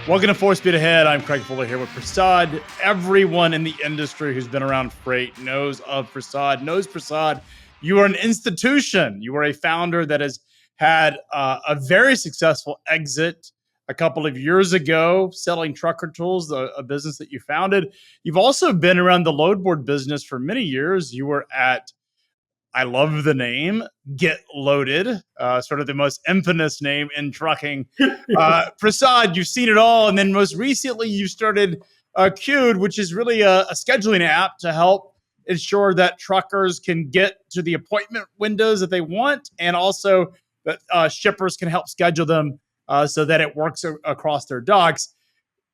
Welcome to Four Speed Ahead. I'm Craig Fuller here with Prasad. Everyone in the industry who's been around freight knows of Prasad, knows Prasad. You are an institution. You are a founder that has had a very successful exit a couple of years ago, selling trucker tools, a business that you founded. You've also been around the load board business for many years. You were at, I love the name, Get Loaded, sort of the most infamous name in trucking. Prasad, you've seen it all. And then most recently, you started Q'd, which is really a scheduling app to help ensure that truckers can get to the appointment windows that they want, and also that shippers can help schedule them so that it works across their docks.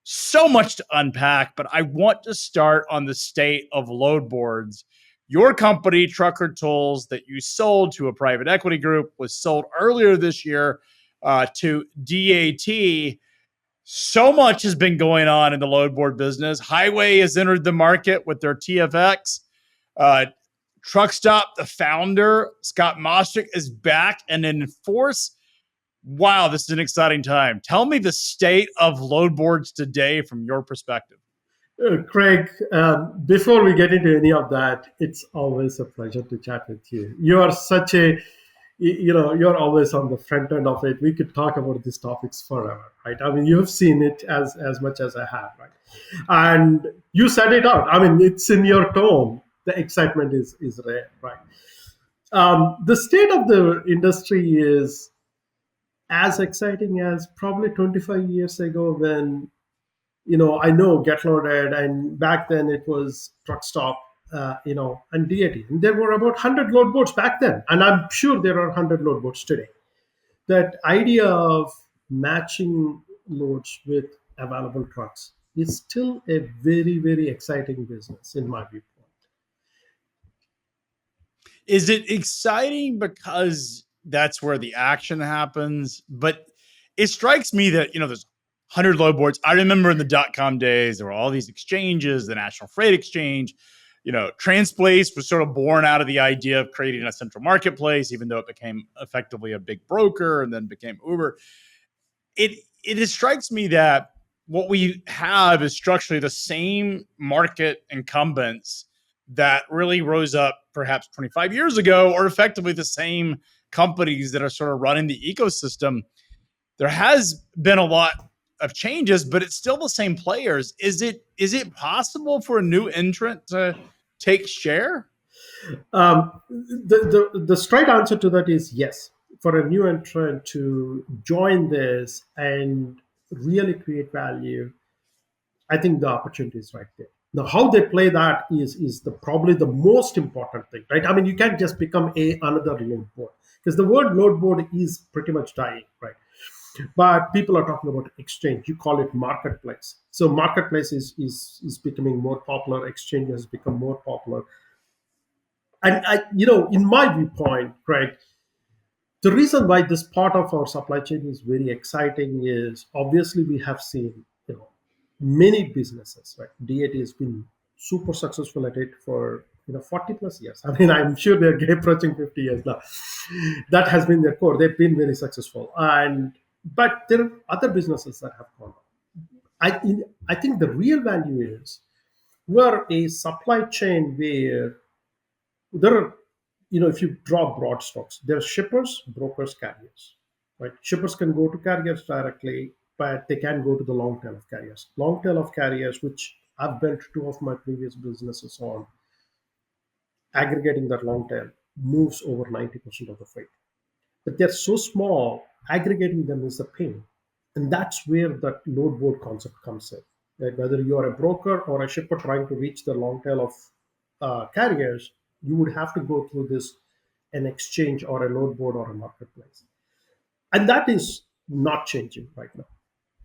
So much to unpack, but I want to start on the state of load boards. Your company, Trucker Tools, that you sold to a private equity group, was sold earlier this year to DAT. So much has been going on in the load board business. Highway has entered the market with their TFX. Truckstop, the founder, Scott Mostrick, is back and in force. Wow, this is an exciting time. Tell me the state of load boards today from your perspective. Craig, before we get into any of that, it's always a pleasure to chat with you. You are such a, you're always on the front end of it. We could talk about these topics forever, right? I mean, you've seen it as much as I have, right? And you said it out. I mean, it's in your tone. The excitement is rare, right? The state of the industry is as exciting as probably 25 years ago when I know Get Loaded, and back then it was Truck Stop, and DAT. And there were about 100 load boards back then, and I'm sure there are 100 load boards today. That idea of matching loads with available trucks is still a very, very exciting business in my viewpoint. Is it exciting because that's where the action happens? But it strikes me that, there's 100 load boards. I remember in the .com days, there were all these exchanges, the National Freight Exchange. Transplace was sort of born out of the idea of creating a central marketplace, even though it became effectively a big broker and then became Uber. It strikes me that what we have is structurally the same market incumbents that really rose up perhaps 25 years ago, or effectively the same companies that are sort of running the ecosystem. There has been a lot of changes, but it's still the same players. Is it possible for a new entrant to take share? The straight answer to that is yes. For a new entrant to join this and really create value, I think the opportunity is right there. Now, how they play that is probably the most important thing, right? I mean, you can't just become another load board, because the word load board is pretty much dying, right? But people are talking about exchange. You call it marketplace. So marketplace is becoming more popular. Exchange has become more popular. And in my viewpoint, Craig, the reason why this part of our supply chain is very exciting is obviously we have seen many businesses, right? DAT has been super successful at it for 40 plus years. I mean, I'm sure they're approaching 50 years now. That has been their core. They've been very successful, but there are other businesses that have gone on. I think the real value is we're a supply chain where there are, if you draw broad strokes, there are shippers, brokers, carriers, right? Shippers can go to carriers directly, but they can go to the long tail of carriers. Long tail of carriers, which I've built two of my previous businesses on, aggregating that long tail moves over 90% of the freight. But they're so small, aggregating them is a pain. And that's where that load board concept comes in. Right? Whether you're a broker or a shipper trying to reach the long tail of carriers, you would have to go through an exchange or a load board or a marketplace. And that is not changing right now.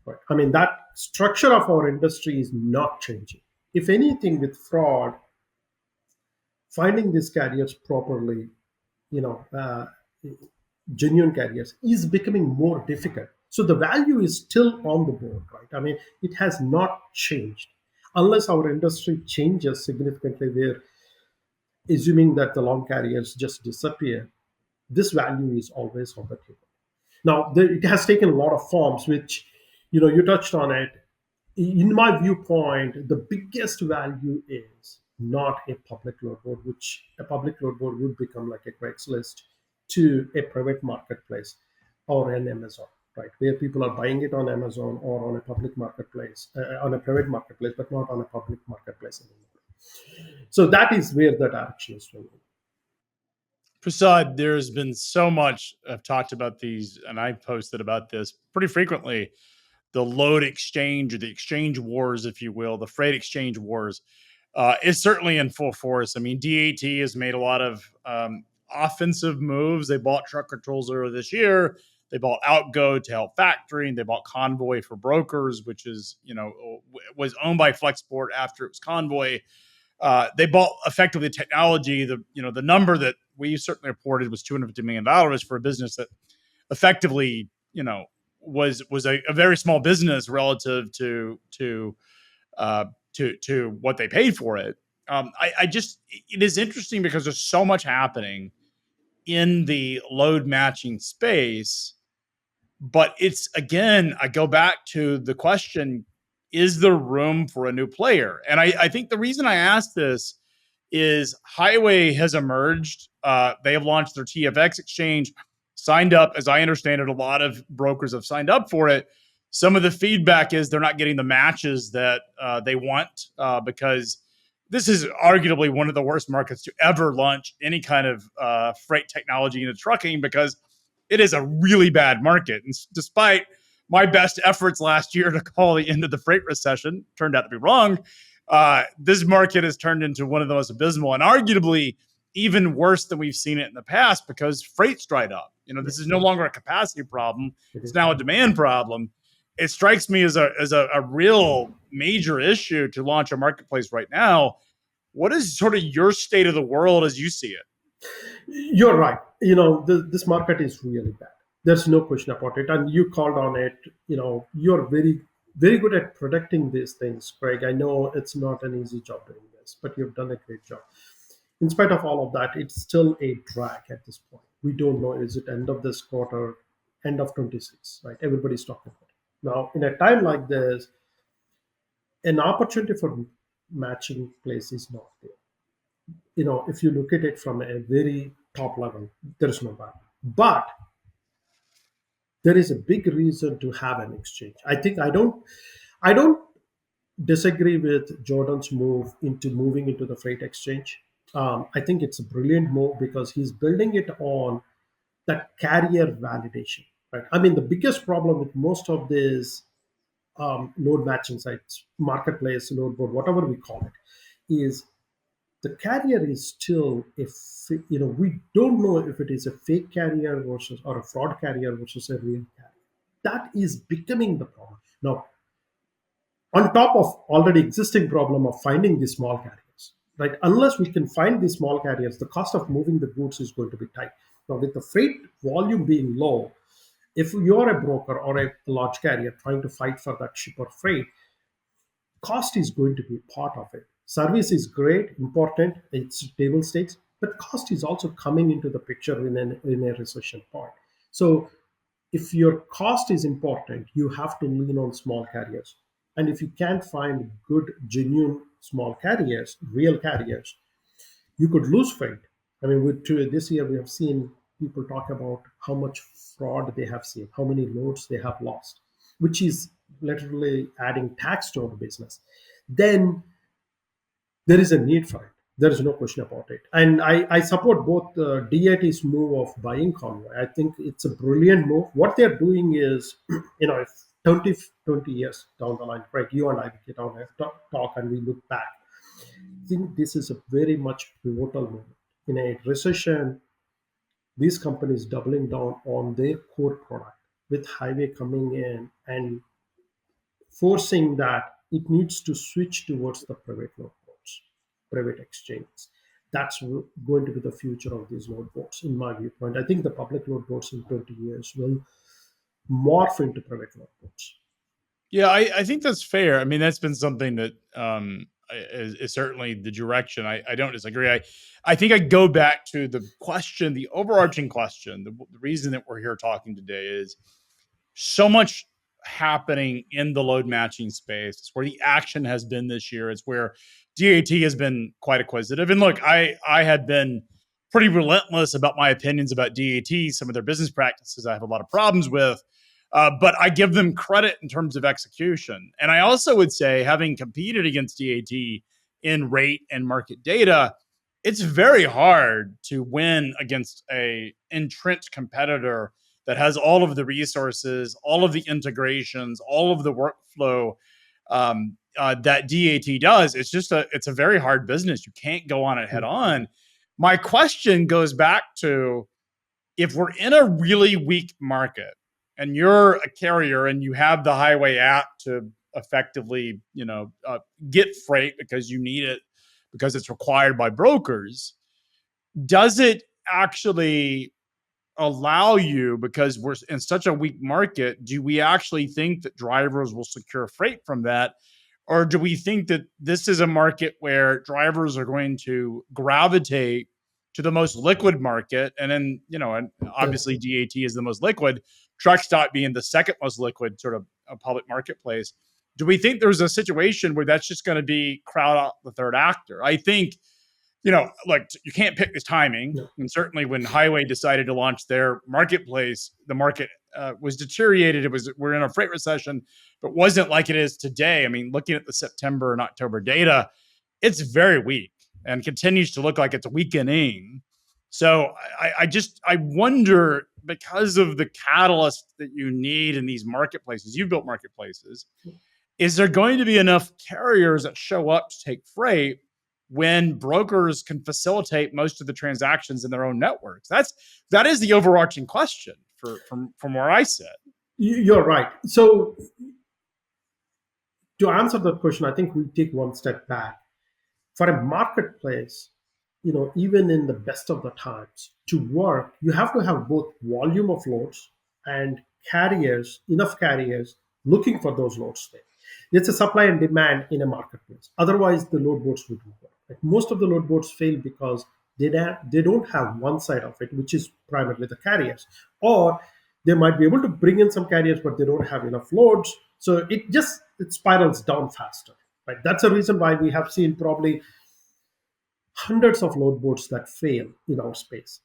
Right? I mean, that structure of our industry is not changing. If anything, with fraud, finding these carriers properly, genuine carriers, is becoming more difficult. So the value is still on the board, right? I mean, it has not changed unless our industry changes significantly, where assuming that the long carriers just disappear, this value is always on the table. Now, it has taken a lot of forms, which You touched on it. In my viewpoint, the biggest value is not a public load board, which a public load board would become like a Craigslist, to a private marketplace or an Amazon, right? Where people are buying it on Amazon or on a public marketplace, on a private marketplace, but not on a public marketplace anymore. So that is where the direction is going. Prasad, there's been so much I've talked about these, and I've posted about this pretty frequently. The load exchange, or the exchange wars, if you will, the freight exchange wars, is certainly in full force. I mean, DAT has made a lot of offensive moves. They bought Truck Controls earlier this year. They bought Outgo to help factory, and they bought Convoy for brokers, which is, was owned by Flexport after it was Convoy. They bought effectively technology. The number that we certainly reported was $250 million for a business that effectively, was a very small business relative to what they paid for it. I just, it is interesting because there's so much happening in the load matching space, but it's, again, I go back to the question: is there room for a new player? And I think the reason I asked this is Highway has emerged. They have launched their TFX exchange, signed up. As I understand it, a lot of brokers have signed up for it. Some of the feedback is they're not getting the matches that they want, because this is arguably one of the worst markets to ever launch any kind of freight technology into trucking, because it is a really bad market. And despite my best efforts last year to call the end of the freight recession, turned out to be wrong. This market has turned into one of the most abysmal, and arguably even worse than we've seen it in the past, because freight's dried up. This is no longer a capacity problem; it's now a demand problem. It strikes me as a real major issue to launch a marketplace right now. What is sort of your state of the world as you see it? You're right. This market is really bad. There's no question about it. And you called on it. You're very, very good at predicting these things, Craig. I know it's not an easy job doing this, but you've done a great job. In spite of all of that, it's still a drag at this point. We don't know, is it end of this quarter, end of 26, right? Everybody's talking about it. Now, in a time like this, an opportunity for matching place is not there. If you look at it from a very top level, there is no value. But there is a big reason to have an exchange. I don't disagree with Jordan's moving into the freight exchange. I think it's a brilliant move because he's building it on that carrier validation. Right. I mean, the biggest problem with most of these load matching sites, marketplace, load board, whatever we call it, is the carrier is still we don't know if it is a fake carrier versus or a fraud carrier versus a real carrier. That is becoming the problem now, on top of already existing problem of finding these small carriers, right? Unless we can find these small carriers, the cost of moving the goods is going to be tight. Now, with the freight volume being low, if you're a broker or a large carrier trying to fight for that shipper freight, cost is going to be part of it. Service is great, important, it's table stakes, but cost is also coming into the picture in a recession point. So if your cost is important, you have to lean on small carriers. And if you can't find good, genuine small carriers, real carriers, you could lose freight. I mean, this year we have seen people talk about how much fraud they have seen, how many loads they have lost, which is literally adding tax to our business. Then there is a need for it. There is no question about it. And I support both DAT's move of buying Convoy. I think it's a brilliant move. What they're doing is, if 20 years down the line, Craig, you and I get on a talk and we look back, I think this is a very much pivotal moment. In a recession, these companies doubling down on their core product with Highway coming in and forcing that it needs to switch towards the private load boards, private exchanges. That's going to be the future of these load boards, in my viewpoint. I think the public load boards in 20 years will morph into private load boards. Yeah, I think that's fair. I mean, that's been something that is certainly the direction. I don't disagree. I think I go back to the question, the overarching question. The reason that we're here talking today is so much happening in the load matching space. It's where the action has been this year. It's where DAT has been quite acquisitive. And look, I had been pretty relentless about my opinions about DAT, some of their business practices I have a lot of problems with. But I give them credit in terms of execution. And I also would say, having competed against DAT in rate and market data, it's very hard to win against a entrenched competitor that has all of the resources, all of the integrations, all of the workflow that DAT does. It's a very hard business. You can't go on it head on. My question goes back to, if we're in a really weak market and you're a carrier and you have the highway app to effectively, get freight because you need it, because it's required by brokers, does it actually allow you, because we're in such a weak market, do we actually think that drivers will secure freight from that? Or do we think that this is a market where drivers are going to gravitate to the most liquid market? And then, and obviously DAT is the most liquid, truck stop being the second most liquid sort of a public marketplace. Do we think there's a situation where that's just going to be crowd out the third actor? I think, like, you can't pick this timing. No. And certainly when Highway decided to launch their marketplace, the market was deteriorated. We're in a freight recession, but wasn't like it is today. I mean, looking at the September and October data, it's very weak and continues to look like it's weakening. So I wonder, because of the catalyst that you need in these marketplaces, you've built marketplaces, is there going to be enough carriers that show up to take freight when brokers can facilitate most of the transactions in their own networks? That is the overarching question from where I sit. You're right. So to answer that question, I think we take one step back. For a marketplace, even in the best of the times, to work, you have to have both volume of loads and enough carriers looking for those loads there. It's a supply and demand in a marketplace. Otherwise, the load boards would work. Like, most of the load boards fail because they don't have one side of it, which is primarily the carriers. Or they might be able to bring in some carriers, but they don't have enough loads. So it spirals down faster. Right? That's a reason why we have seen probably hundreds of load boards that fail in our space.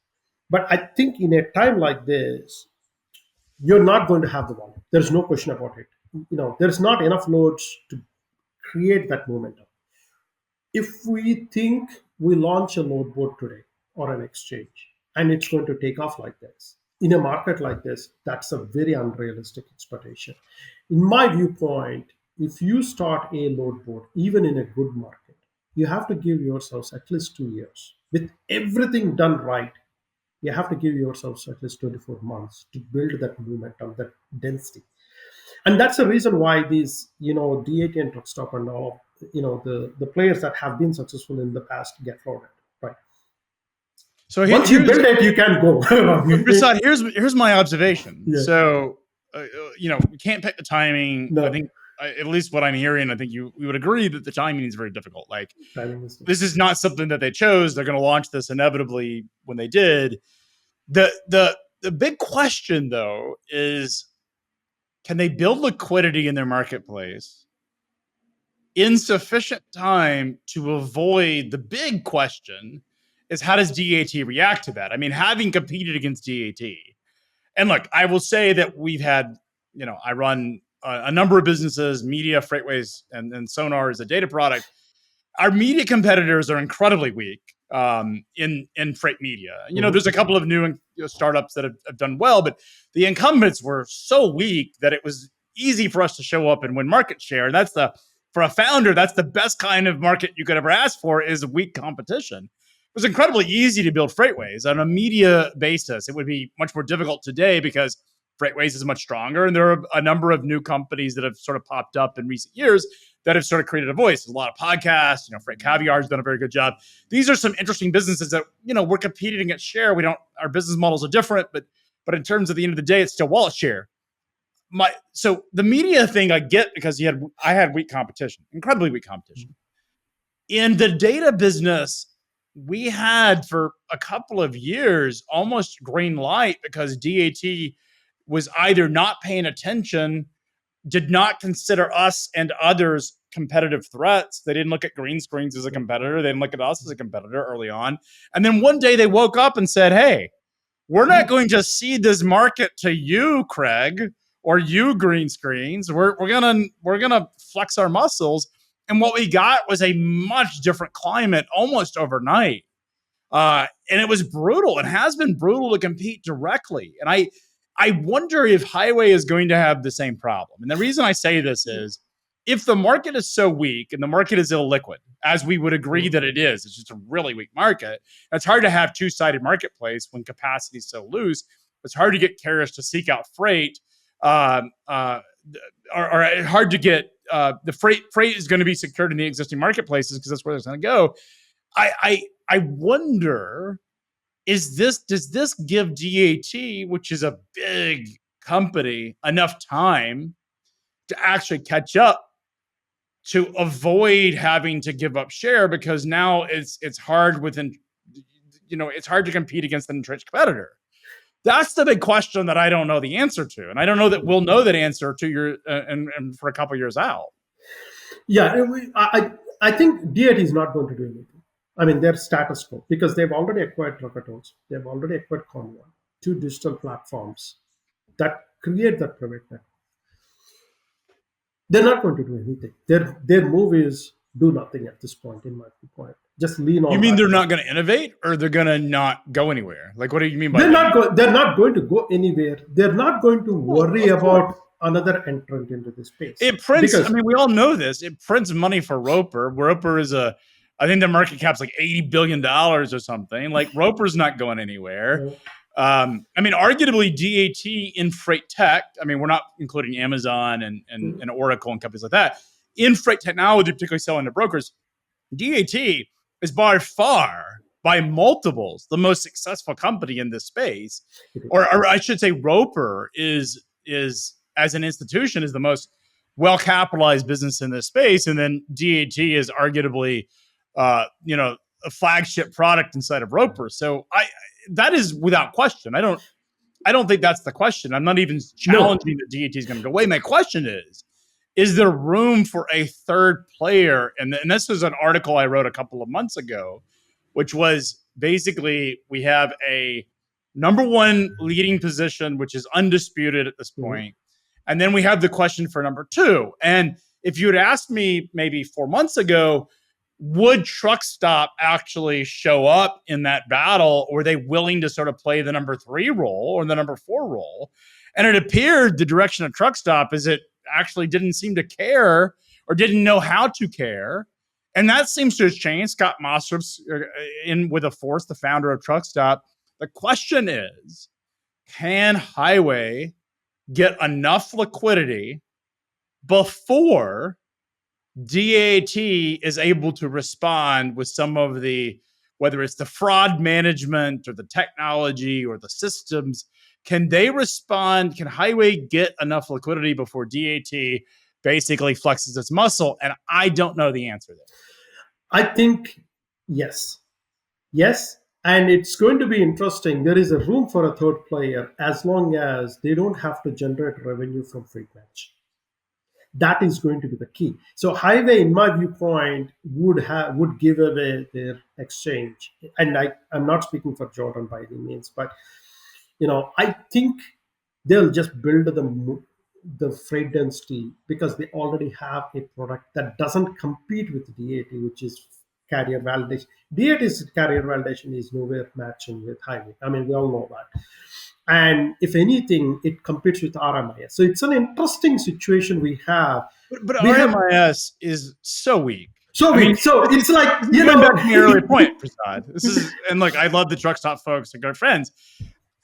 But I think in a time like this, you're not going to have the volume. There's no question about it. There's not enough loads to create that momentum. If we think we launch a load board today or an exchange and it's going to take off like this, in a market like this, that's a very unrealistic expectation. In my viewpoint, if you start a load board, even in a good market, you have to give yourselves at least 2 years. With everything done right, you have to give yourselves at least 24 months to build that momentum, that density. And that's the reason why these, DAT and truck stop and all, the players that have been successful in the past get floated, right? So once you build it, you can go. Prasad, here's my observation. Yeah. So, we can't pick the timing. No. I think, at least what I'm hearing, I think we would agree that the timing is very difficult. Like, this is not something that they chose. They're going to launch this inevitably when they did. The big question, though, is, can they build liquidity in their marketplace in sufficient time to avoid the big question is, how does DAT react to that? I mean, having competed against DAT, and look, I will say that we've had, I run a number of businesses, media, FreightWaves, and Sonar is a data product. Our media competitors are incredibly weak in freight media. There's a couple of new startups that have done well, but the incumbents were so weak that it was easy for us to show up and win market share. And for a founder, that's the best kind of market you could ever ask for, is weak competition. It was incredibly easy to build FreightWaves on a media basis. It would be much more difficult today because FreightWaves is much stronger, and there are a number of new companies that have sort of popped up in recent years that have sort of created a voice. There's a lot of podcasts. Freight Caviar has done a very good job. These are some interesting businesses that we're competing against share. Our business models are different, but in terms of the end of the day, it's still wallet share. So the media thing I get, because I had weak competition, incredibly weak competition. In the data business, we had for a couple of years almost green light because DAT was either not paying attention did not consider us and others competitive threats. They didn't look at green screens as a competitor. They didn't look at us as a competitor early on. And then one day they woke up and said, hey, we're not going to cede this market to you, Craig, or you, green screens. We're gonna flex our muscles. And what we got was a much different climate almost overnight. And it was brutal. It has been brutal to compete directly. And I wonder if Highway is going to have the same problem. And the reason I say this is if the market is so weak and the market is illiquid, as we would agree that it is, it's just a really weak market. It's hard to have two-sided marketplace when capacity is so loose. It's hard to get carriers to seek out freight, or hard to get the freight is going to be secured in the existing marketplaces because that's where it's going to go. I wonder, does this give DAT, which is a big company, enough time to actually catch up to avoid having to give up share? Because now it's hard it's hard to compete against an entrenched competitor. That's the big question that I don't know the answer to, and I don't know that we'll know that answer to your and for a couple years out. Yeah, I think DAT is not going to do anything. I mean, they're status quo because they've already acquired Rakatones. They've already acquired Convoy, two digital platforms that create that private network. They're not going to do anything. Their move is do nothing at this point, in my point. Just lean on. You mean they're not going to innovate, or they're going to not go anywhere? Like, what do you mean by they're not going to go anywhere. They're not going to worry about another entrant into this space. It prints. I mean, we all know this. It prints money for Roper. Roper is I think the market cap's like $80 billion or something. Like, Roper's not going anywhere. I mean, arguably DAT in freight tech, I mean, we're not including Amazon and Oracle and companies like that. In freight technology, particularly selling to brokers, DAT is by far, by multiples, the most successful company in this space. Or I should say Roper is as an institution is the most well-capitalized business in this space. And then DAT is arguably a flagship product inside of Roper. So that is without question. I don't think that's the question. I'm not even challenging that DAT is going to go away. My question is there room for a third player? And this was an article I wrote a couple of months ago, which was basically we have a number one leading position, which is undisputed at this point. And then we have the question for number two. And if you had asked me maybe 4 months ago, would Truckstop actually show up in that battle? Or were they willing to sort of play the number 3 role or the number 4 role? And it appeared the direction of Truckstop is it actually didn't seem to care or didn't know how to care. And that seems to have changed. Scott Mossop's in with a force, the founder of Truckstop. The question is, can Highway get enough liquidity before DAT is able to respond with some of the, whether it's the fraud management or the technology or the systems, can they respond? Can Highway get enough liquidity before DAT basically flexes its muscle? And I don't know the answer there. I think yes. Yes. And it's going to be interesting. There is a room for a third player as long as they don't have to generate revenue from freight match. That is going to be the key. So Highway, in my viewpoint, would give away their exchange. And I'm not speaking for Jordan by any means, but I think they'll just build the freight density because they already have a product that doesn't compete with DAT, which is carrier validation. DAT's carrier validation is nowhere matching with Highway. I mean, we all know that. And if anything, it competes with RMIS. So it's an interesting situation we have. But RMIS is so weak. So it's like, back to my earlier point, Prasad. This is, and look, I love the Truckstop folks and good friends.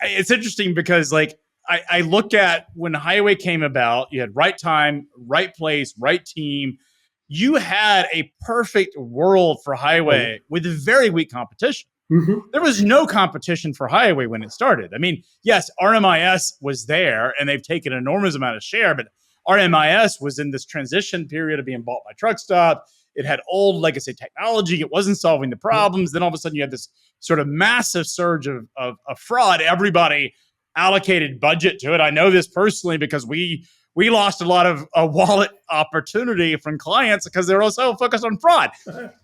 It's interesting because I look at when Highway came about, you had right time, right place, right team. You had a perfect world for Highway with very weak competition. Mm-hmm. There was no competition for Highway when it started. I mean, yes, RMIS was there and they've taken an enormous amount of share, but RMIS was in this transition period of being bought by Truckstop. It had old legacy technology. It wasn't solving the problems. Then all of a sudden you had this sort of massive surge of fraud. Everybody allocated budget to it. I know this personally because we we lost a lot of wallet opportunity from clients because they were also focused on fraud.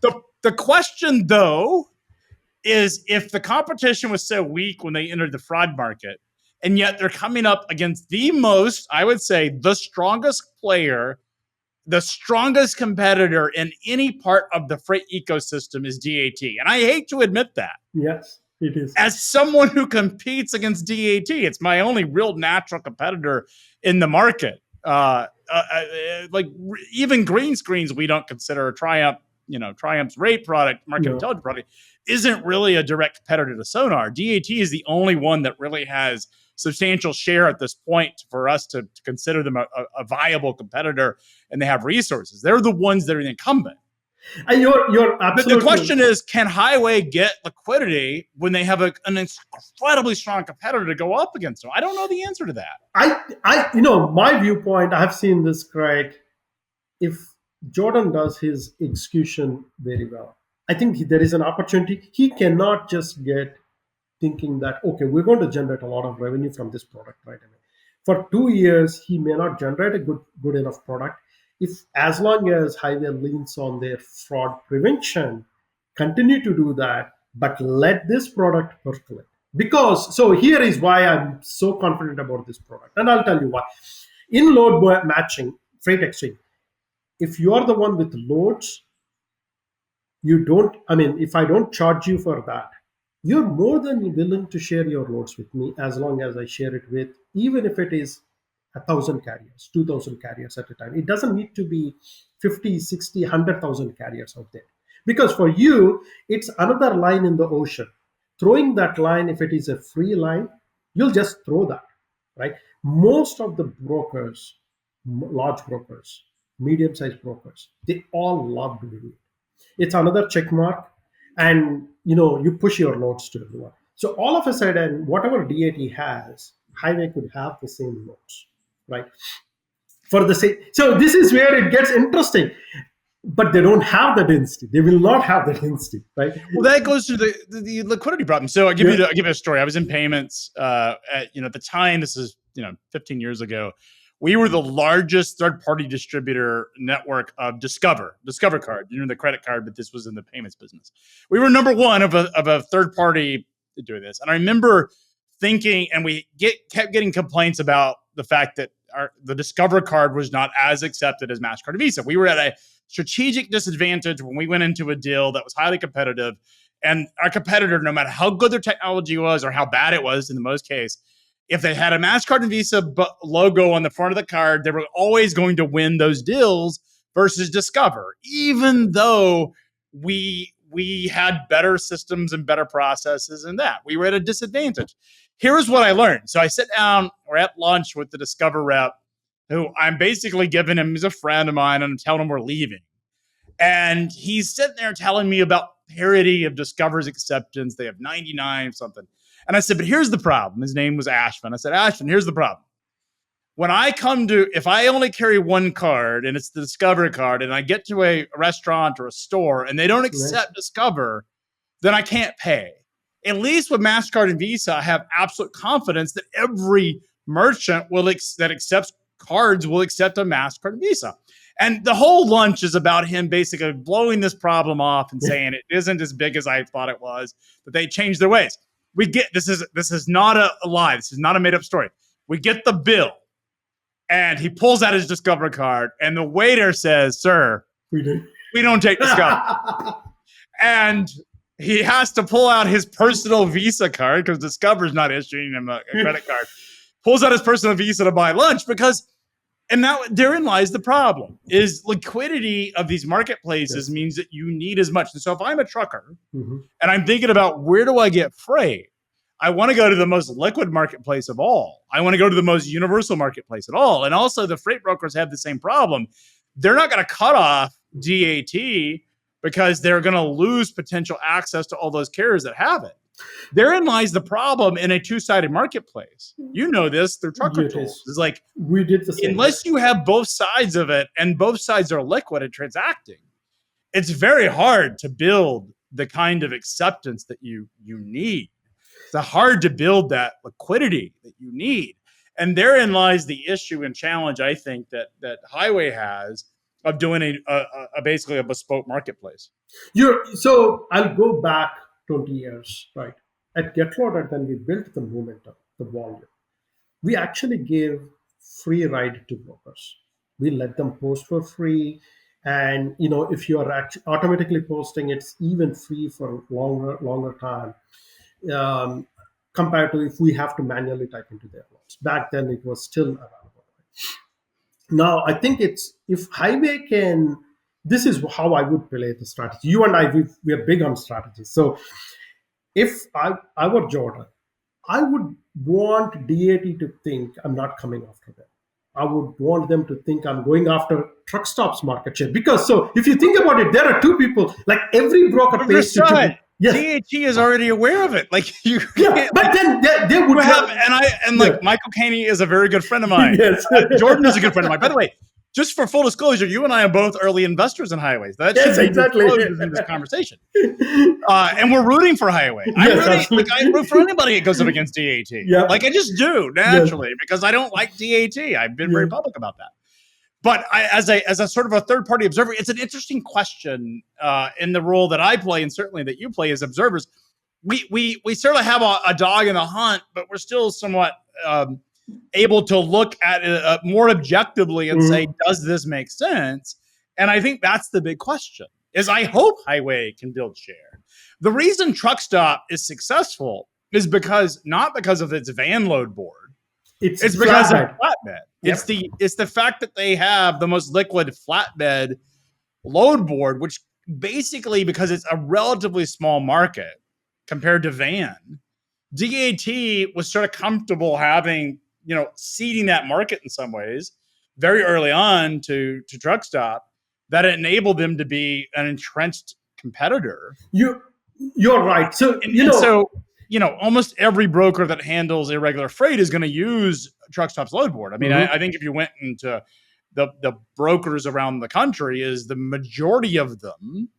The question, though, is if the competition was so weak when they entered the fraud market, and yet they're coming up against the most, I would say, the strongest player, the strongest competitor in any part of the freight ecosystem is DAT. And I hate to admit that. Yes, it is. As someone who competes against DAT, it's my only real natural competitor in the market. Like even green screens, we don't consider Triumph. Triumph's rate product, market intelligence product, isn't really a direct competitor to Sonar. DAT is the only one that really has substantial share at this point for us to consider them a viable competitor, and they have resources. They're the ones that are the incumbent. And you're absolutely. The question is, can Highway get liquidity when they have an incredibly strong competitor to go up against them? I don't know the answer to that. My viewpoint, I have seen this, Craig. If Jordan does his execution very well, I think there is an opportunity. He cannot just get thinking that, okay, we're going to generate a lot of revenue from this product right away. For 2 years, he may not generate a good enough product. If as long as Highway leans on their fraud prevention, continue to do that, but let this product percolate. So here is why I'm so confident about this product. And I'll tell you why. In load matching, freight exchange, if you are the one with loads, if I don't charge you for that, you're more than willing to share your loads with me as long as I share it with, even if it is 1,000 carriers, 2,000 carriers at a time. It doesn't need to be 50, 60, 100,000 carriers out there. Because for you, it's another line in the ocean. Throwing that line, if it is a free line, you'll just throw that, right? Most of the brokers, large brokers, medium-sized brokers, they all love doing it. It's another check mark, and you push your loads to everyone. So all of a sudden, whatever DAT has, Highway could have the same loads, right? For the same. So this is where it gets interesting. But they don't have the density. They will not have the density, right? Well, that goes to the liquidity problem. So I'll give you a story. I was in payments at the time. This is 15 years ago. We were the largest third-party distributor network of Discover card. The credit card, but this was in the payments business. We were number one of a third-party doing this. And I remember thinking, and we kept getting complaints about the fact that the Discover card was not as accepted as MasterCard and Visa. We were at a strategic disadvantage when we went into a deal that was highly competitive. And our competitor, no matter how good their technology was or how bad it was in the most case, if they had a MasterCard and Visa logo on the front of the card, they were always going to win those deals versus Discover, even though we had better systems and better processes and that. We were at a disadvantage. Here's what I learned. So I sit down, we're at lunch with the Discover rep, who I'm basically giving him, he's a friend of mine, and I'm telling him we're leaving. And he's sitting there telling me about parity of Discover's acceptance. They have 99 something. And I said, but here's the problem. His name was Ashvin. I said, Ashvin, here's the problem. When I if I only carry one card and it's the Discover card, and I get to a restaurant or a store and they don't accept Discover, then I can't pay. At least with MasterCard and Visa, I have absolute confidence that every merchant that accepts cards will accept a MasterCard and Visa. And the whole lunch is about him basically blowing this problem off and saying it isn't as big as I thought it was, that they changed their ways. We get this is not a lie. This is not a made up story. We get the bill, and he pulls out his Discover card, and the waiter says, "Sir, we don't take Discover." And he has to pull out his personal Visa card because Discover's not issuing him a credit card. Pulls out his personal Visa to buy lunch because, and now therein lies the problem, is liquidity of these marketplaces means that you need as much. And so if I'm a trucker and I'm thinking about where do I get freight, I want to go to the most liquid marketplace of all. I want to go to the most universal marketplace at all. And also the freight brokers have the same problem. They're not going to cut off DAT because they're going to lose potential access to all those carriers that have it. Therein lies the problem in a two-sided marketplace. You know this through trucker tools. It's like we did the same. Unless you have both sides of it and both sides are liquid and transacting, it's very hard to build the kind of acceptance that you need. It's hard to build that liquidity that you need. And therein lies the issue and challenge, I think, that Highway has of doing basically a bespoke marketplace. So I'll go back 20 years, right? At GetLoaded, when we built the momentum, the volume, we actually gave free ride to brokers. We let them post for free, and if you are automatically posting, it's even free for longer time, um, compared to if we have to manually type into their loans. Back then, it was still available. Now, I think it's if Highway can. This is how I would play the strategy. You and I, we are big on strategy. So if I were Jordan, I would want DAT to think I'm not coming after them. I would want them to think I'm going after truck stops market share. Because so if you think about it, there are two people, like every broker pays to two people. Yes. DAT is already aware of it. Like you yeah, but then they would have, like Michael Caney is a very good friend of mine. Yes. Jordan is a good friend of mine. By the way, just for full disclosure, you and I are both early investors in Highways. That should be disclosed in this conversation. And we're rooting for Highway. I root for anybody that goes up against DAT. Yeah. Like I just do naturally because I don't like DAT. I've been very public about that. But as a sort of a third party observer, it's an interesting question in the role that I play, and certainly that you play as observers. We sort of have a dog in the hunt, but we're still somewhat able to look at it more objectively and say, does this make sense? And I think that's the big question. Is I hope Highway can build share. The reason Truck Stop is successful is not because of its van load board. It's because of flatbed. Yep. It's the fact that they have the most liquid flatbed load board, which basically, because it's a relatively small market compared to van, DAT was sort of comfortable having, seeding that market in some ways very early on to Truck Stop, that enabled them to be an entrenched competitor. You're right. So almost every broker that handles irregular freight is going to use Truck Stop's load board. I mean, I think if you went into the brokers around the country, is the majority of them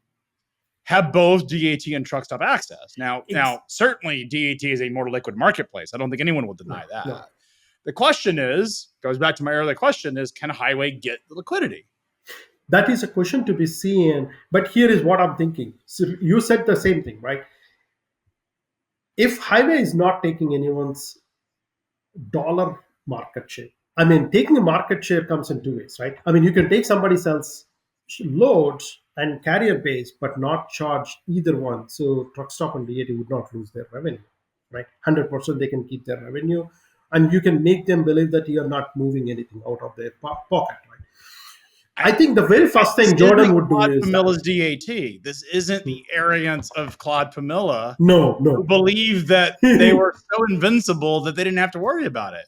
have both DAT and Truck Stop access. Now, certainly DAT is a more liquid marketplace. I don't think anyone will deny that. No. The question goes back to my earlier question, is can Highway get the liquidity? That is a question to be seen. But here is what I'm thinking. So you said the same thing, right? If Highway is not taking anyone's dollar market share, I mean, taking a market share comes in two ways, right? I mean, you can take somebody else's loads and carrier base, but not charge either one. So Truck Stop and DAT would not lose their revenue, right? 100% they can keep their revenue, and you can make them believe that you are not moving anything out of their pocket, right? I think the very first thing Jordan would do is Pamilla's DAT. This isn't the arrogance of Claude Pamilla. No. Who believed that they were so invincible that they didn't have to worry about it.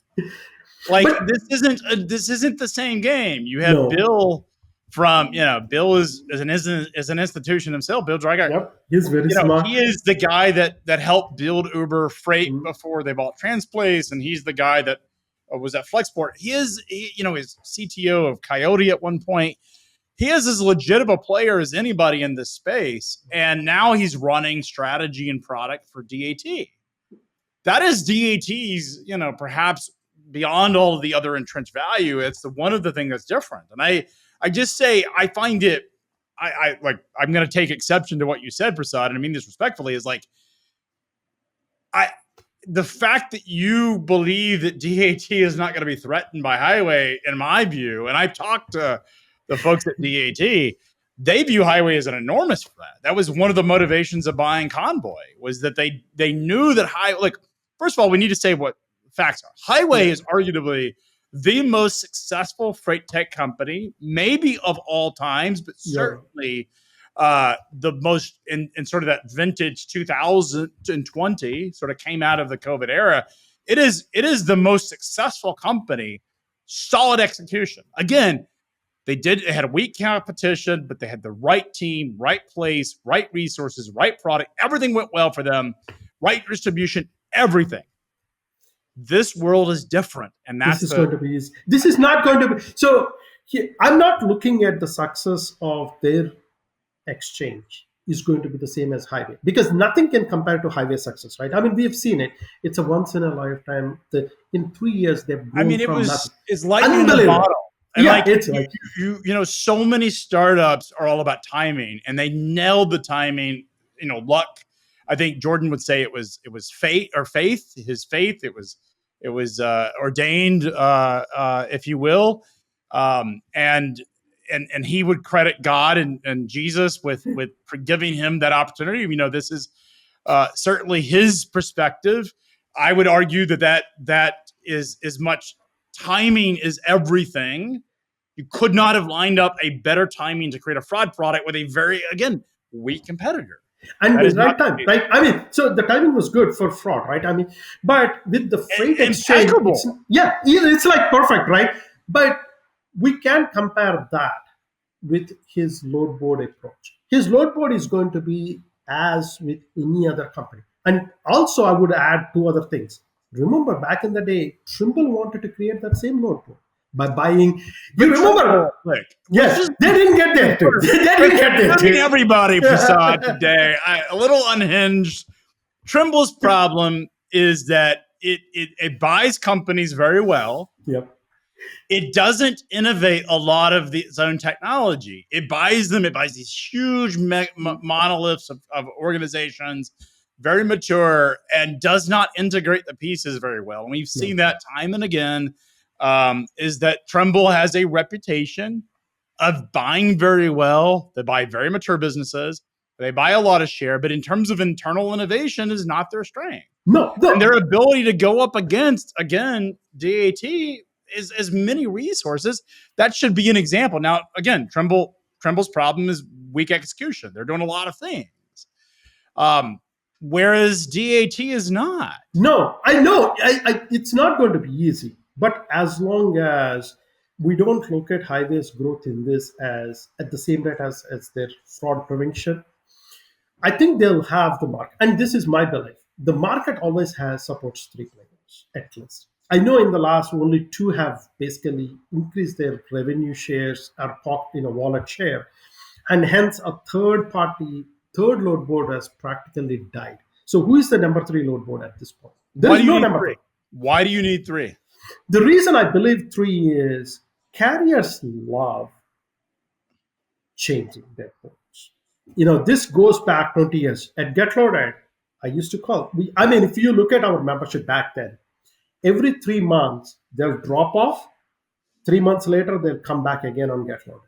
Like this isn't the same game. You have Bill from Bill is an institution himself. Bill Drygart. Yep, he's very smart. He is the guy that helped build Uber Freight before they bought Transplace, and he's the guy that was at Flexport. He is his CTO of Coyote at one point. He is as legit of a player as anybody in this space, and now he's running strategy and product for DAT. That is DAT's, perhaps beyond all of the other entrenched value. It's one of the things that's different. And I just say I find it. I'm going to take exception to what you said, Prasad, and I mean this respectfully. Is like the fact that you believe that DAT is not going to be threatened by Highway, in my view, and I've talked to the folks at DAT, they view Highway as an enormous threat. That was one of the motivations of buying Convoy, was that they knew that first of all, we need to say what facts are. Highway is arguably the most successful freight tech company, maybe of all times, but certainly the most in sort of that vintage 2020 sort of came out of the COVID era. It is the most successful company, solid execution. Again, they had a weak competition, but they had the right team, right place, right resources, right product. Everything went well for them, right distribution, everything. This world is different, and this is not going to be. So I'm not looking at the success of their exchange. is going to be the same as highway, because nothing can compare to highway success, right? I mean, we have seen it. It's a once in a lifetime. In 3 years, they've I grown mean, from nothing. it's lightning in the Unbelievable. bottle. And Yeah, like it's like, so many startups are all about timing, and they nailed the timing. Luck. I think Jordan would say it was fate or faith. His faith. It was ordained, if you will, and he would credit God and Jesus with giving him that opportunity. This is certainly his perspective. I would argue that is as much timing is everything. You could not have lined up a better timing to create a fraud product with a very, again, weak competitor. and That the is not right time, right? I mean, so the timing was good for fraud, right? I mean, but with the freight exchange, impeccable. it's like perfect, right? But we can compare that with his load board approach. His load board is going to be as with any other company. And also, I would add two other things. Remember, back in the day, Trimble wanted to create that same load board by buying. You remember? Yes, they didn't get there too. They didn't get there too. Everybody, Prasad, today, a little unhinged. Trimble's problem is that it buys companies very well. Yep. It doesn't innovate a lot of its own technology. It buys them. It buys these huge monoliths of organizations, very mature, and does not integrate the pieces very well. And we've seen that time and again. Is that Trimble has a reputation of buying very well. They buy very mature businesses. They buy a lot of share, but in terms of internal innovation is not their strength. No. And their ability to go up against, again, DAT is as many resources. That should be an example. Now, again, Trimble's problem is weak execution. They're doing a lot of things. Whereas DAT is not. No, I know. It's not going to be easy. But as long as we don't look at highways growth in this as at the same rate as their fraud prevention, I think they'll have the market. And this is my belief. The market always supports three players, at least. I know in the last only two have basically increased their revenue shares or wallet share. And hence a third load board has practically died. So who is the number three load board at this point? There is no number three. Why do you need three? The reason I believe three is carriers love changing their boards. This goes back 20 years. At Get Loaded, I used to call. If you look at our membership back then, every 3 months they'll drop off. 3 months later, they'll come back again on Get Loaded.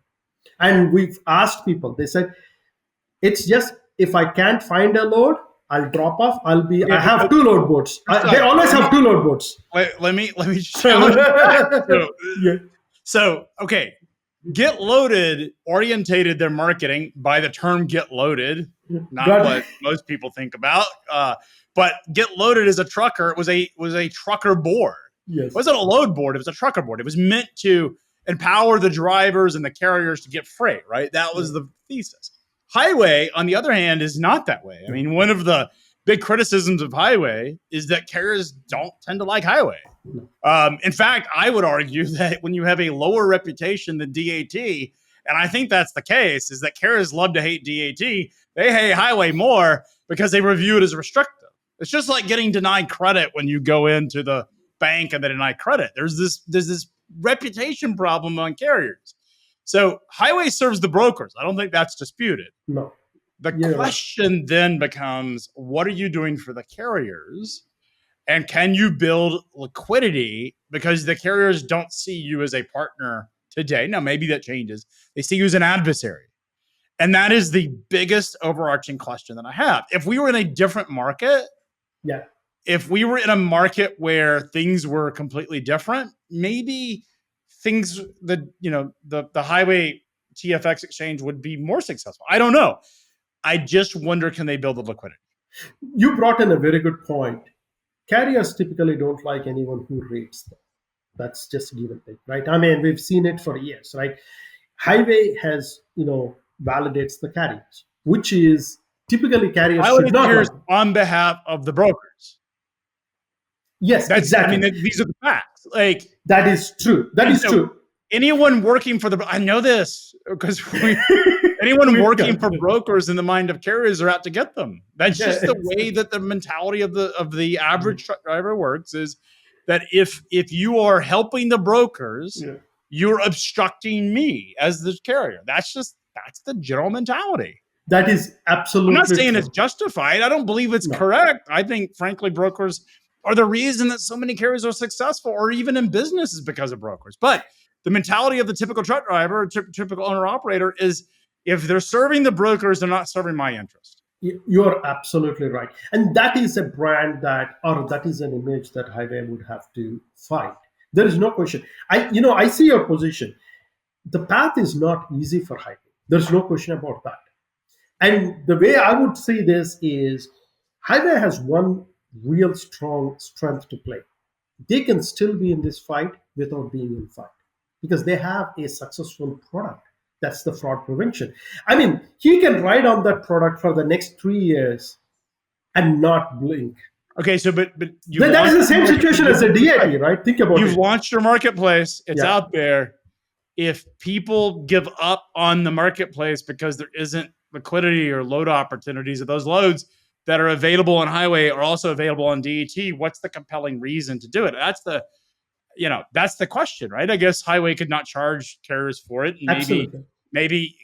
And we've asked people, they said, it's just if I can't find a load, I'll drop off. I have two load boards. They always have two load boards. Let me challenge that. So, okay. Get Loaded orientated their marketing by the term get loaded, not what most people think about. But Get Loaded as a trucker was a trucker board. Yes. It wasn't a load board. It was a trucker board. It was meant to empower the drivers and the carriers to get freight, right? That was the thesis. Highway, on the other hand, is not that way. I mean, one of the big criticisms of Highway is that carriers don't tend to like Highway. In fact, I would argue that when you have a lower reputation than DAT, and I think that's the case, is that carriers love to hate DAT. They hate Highway more because they review it as restrictive. It's just like getting denied credit when you go into the bank and they deny credit. There's this reputation problem on carriers. So Highway serves the brokers. I don't think that's disputed. No. The question then becomes, what are you doing for the carriers? And can you build liquidity? Because the carriers don't see you as a partner today. Now, maybe that changes. They see you as an adversary. And that is the biggest overarching question that I have. If we were in a different market, if we were in a market where things were completely different, maybe things that, the Highway TFX exchange would be more successful. I don't know. I just wonder, can they build the liquidity? You brought in a very good point. Carriers typically don't like anyone who rates them. That's just a given thing, right? I mean, we've seen it for years, right? Highway has, validates the carriers, which is typically carriers should not like. On behalf of the brokers. Yes, exactly. I mean, these are the facts. Like, that is true. That is true. Anyone working for I know this because anyone anyone Quick working cut. for brokers in the mind of carriers are out to get them. That's Yeah, just the exactly. way that the mentality of the average truck driver works. Is that if you are helping the brokers, Yeah. you're obstructing me as the carrier. That's the general mentality. That is I'm not absolutely saying it's true. justified. I don't believe it's No. correct. I think, frankly, brokers are the reason that so many carriers are successful or even in business is because of brokers. But the mentality of the typical truck driver, typical owner operator is if they're serving the brokers, they're not serving my interest. You're absolutely right. And that is a brand or that is an image that Highway would have to fight. There is no question. I see your position. The path is not easy for Highway. There's no question about that. And the way I would see this is Highway has one real strong strength to play. They can still be in this fight without being in fight because they have a successful product. That's the fraud prevention. I mean, he can ride on that product for the next 3 years and not blink. Okay, so but That is the same situation as a DAT, right? Think about you've it. launched your marketplace. It's Yeah, out there. If people give up on the marketplace because there isn't liquidity or load opportunities of those loads that are available on highway are also available on DET, what's the compelling reason to do it? That's the question, right? I guess highway could not charge carriers for it. And absolutely. maybe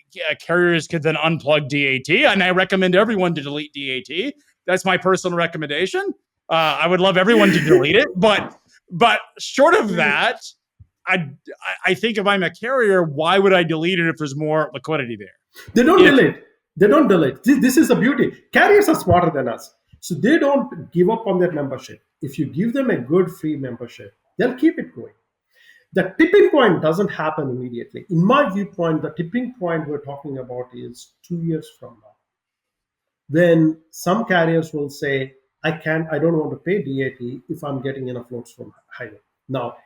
carriers could then unplug DAT. And I recommend everyone to delete DAT. That's my personal recommendation. I would love everyone to delete it, but short of that, I I think if I'm a carrier, why would I delete it if there's more liquidity there? They don't If delete. They don't delete. This is the beauty. Carriers are smarter than us. So they don't give up on their membership. If you give them a good free membership, they'll keep it going. The tipping point doesn't happen immediately. In my viewpoint, the tipping point we're talking about is 2 years from now. When some carriers will say, I don't want to pay DAT if I'm getting enough loads from highway. Now,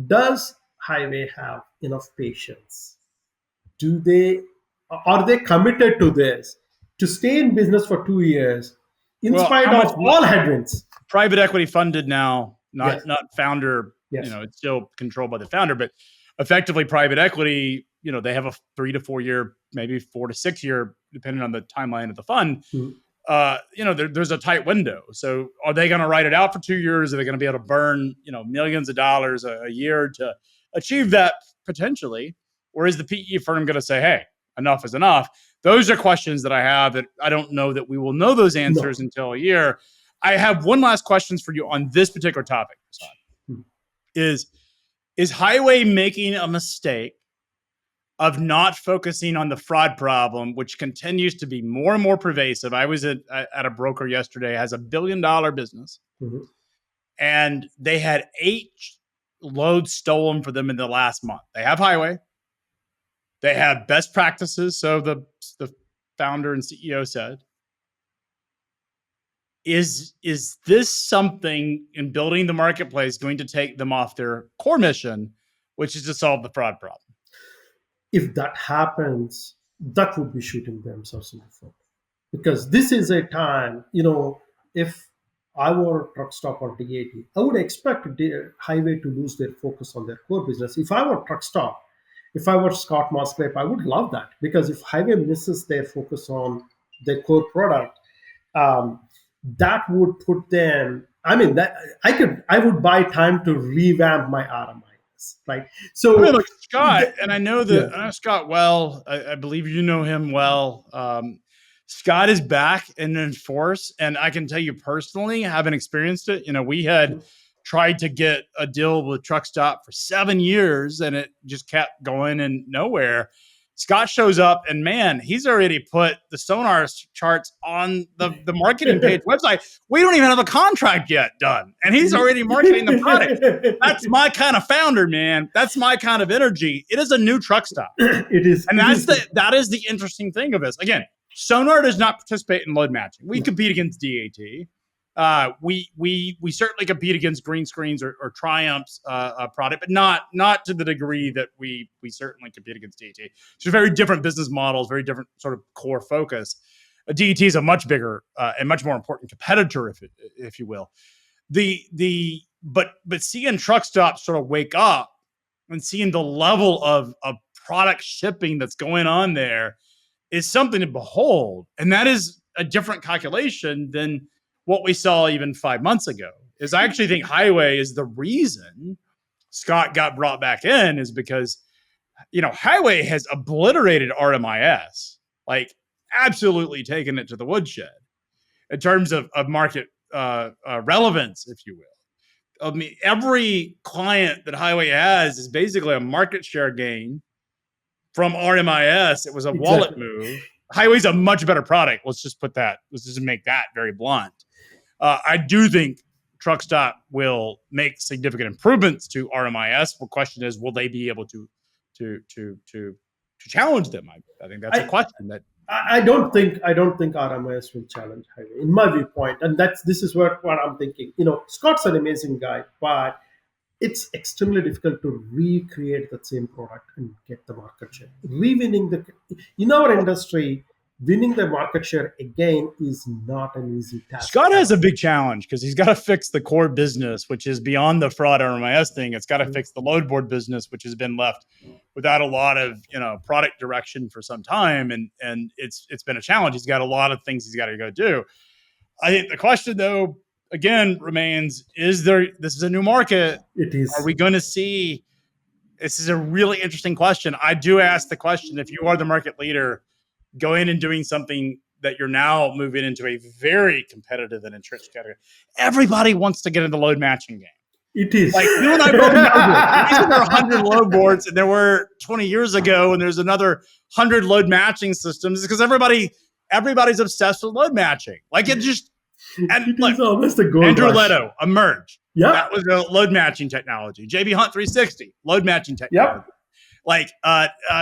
does highway have enough patience? Are they committed to this to stay in business for 2 years in well, spite how much of all headwinds? private equity funded now, Yes, not founder, yes. it's still controlled by the founder, but effectively private equity, they have a 3 to 4 year, maybe 4 to 6 year, depending on the timeline of the fund. Mhm. There's a tight window. So are they going to write it out for 2 years? Are they going to be able to burn, millions of dollars a year to achieve that potentially? Or is the PE firm going to say, hey, enough is enough? Those are questions that I have that I don't know that we will know those answers No. until a year. I have one last question for you on this particular topic, Prasad. Mhm. Is highway making a mistake of not focusing on the fraud problem, which continues to be more and more pervasive? I was at a broker yesterday, has $1 billion business, Mhm. and they had 8 loads stolen for them in the last month. They have highway, they have best practices. So the founder and CEO said, is this something in building the marketplace going to take them off their core mission, which is to solve the fraud problem? If that happens, that would be shooting themselves in the foot. Because this is a time, if I were truck stop or DAT, I would expect highway to lose their focus on their core business. If I were truck stop, if I were Scott Musgrave, I would love that, because if highway misses their focus on their core product, um, that would put them. I mean, that I would buy time to revamp my RMIS, right? I mean, So, look, Scott, and I know yeah. that Scott well. I believe you know him well. Scott is back and in force, and I can tell you personally, having experienced it. We had tried to get a deal with Truck Stop for 7 years, and it just kept going and nowhere. Scott shows up, and man, he's already put the sonar charts on the marketing page website. We don't even have a contract yet done, and he's already marketing the product. That's my kind of founder, man. That's my kind of energy. It is a new truck stop, It is. and It is. that is the interesting thing of this. Again, sonar does not participate in load matching. We compete against DAT. We certainly compete against green screens or Triumph's product, but not to the degree that we certainly compete against DET. So very different business models, very different sort of core focus. DET is a much bigger and much more important competitor, if you will. But seeing truck stops sort of wake up and seeing the level of product shipping that's going on there is something to behold. And that is a different calculation than what we saw even 5 months ago. Is I actually think highway is the reason Scott got brought back in, is because, highway has obliterated RMIS, like absolutely taken it to the woodshed in terms of market relevance, if you will. I mean, every client that highway has is basically a market share gain from RMIS. It was a wallet move. Highway's a much better product. Let's just make that very blunt. I do think Truckstop will make significant improvements to RMIS. The question is, will they be able to challenge them? I think that's a question that I don't think RMIS will challenge highway, in my viewpoint, and this is what I'm thinking. Scott's an amazing guy, but it's extremely difficult to recreate that same product and get the market share. In our industry, winning the market share again is not an easy task. Scott has a big challenge because he's got to fix the core business, which is beyond the fraud RMIS thing. It's got to fix the load board business, which has been left without a lot of product direction for some time, and it's been a challenge. He's got a lot of things he's got to go do. I think the question, though, again, remains: this is a new market? It is. Are we going to see? This is a really interesting question. I do ask the question: if you are the market leader, going and doing something that you're now moving into a very competitive and entrenched category, everybody wants to get in the load matching game. It is. Like you and I both know the reason there are 100 load boards and there were 20 years ago, and there's another 100 load matching systems, is because everybody's obsessed with load matching. Like it just, and it look, is almost a gold Andrew rush. Leto emerged. Yeah, that was a load matching technology. JB Hunt 360 load matching technology. Yep. Like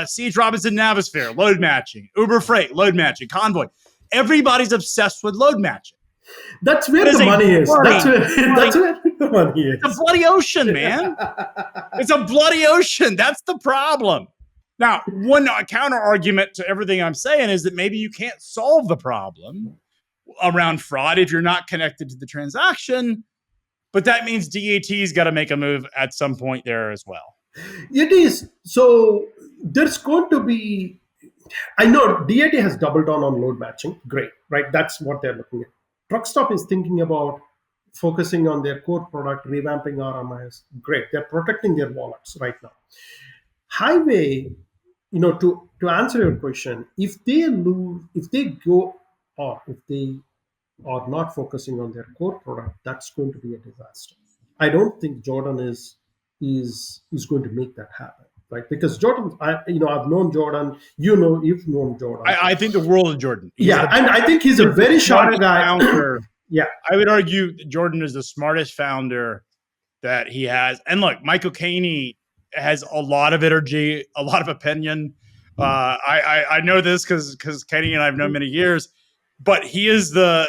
C.H. Robinson Navisphere, load matching. Uber Freight, load matching. Convoy. Everybody's obsessed with load matching. That's where the money is. That's where the money is. It's a bloody ocean, man. It's a bloody ocean. That's the problem. Now, one counter argument to everything I'm saying is that maybe you can't solve the problem around fraud if you're not connected to the transaction, but that means DAT's got to make a move at some point there as well. It is. So there's going to be, I know DAT has doubled down on load matching. Great, right? That's what they're looking at. Truckstop is thinking about focusing on their core product, revamping RMIS. Great. They're protecting their wallets right now. Highway, to answer your question, if they are not focusing on their core product, that's going to be a disaster. I don't think Jordan is going to make that happen, right? Because Jordan, I've known Jordan. You've known Jordan. I think the world of Jordan. And I think he's a very sharp guy. Founder. Yeah, I would argue that Jordan is the smartest founder that he has. And look, Michael Caney has a lot of energy, a lot of opinion. I know this because Caney and I have known many years. But he is the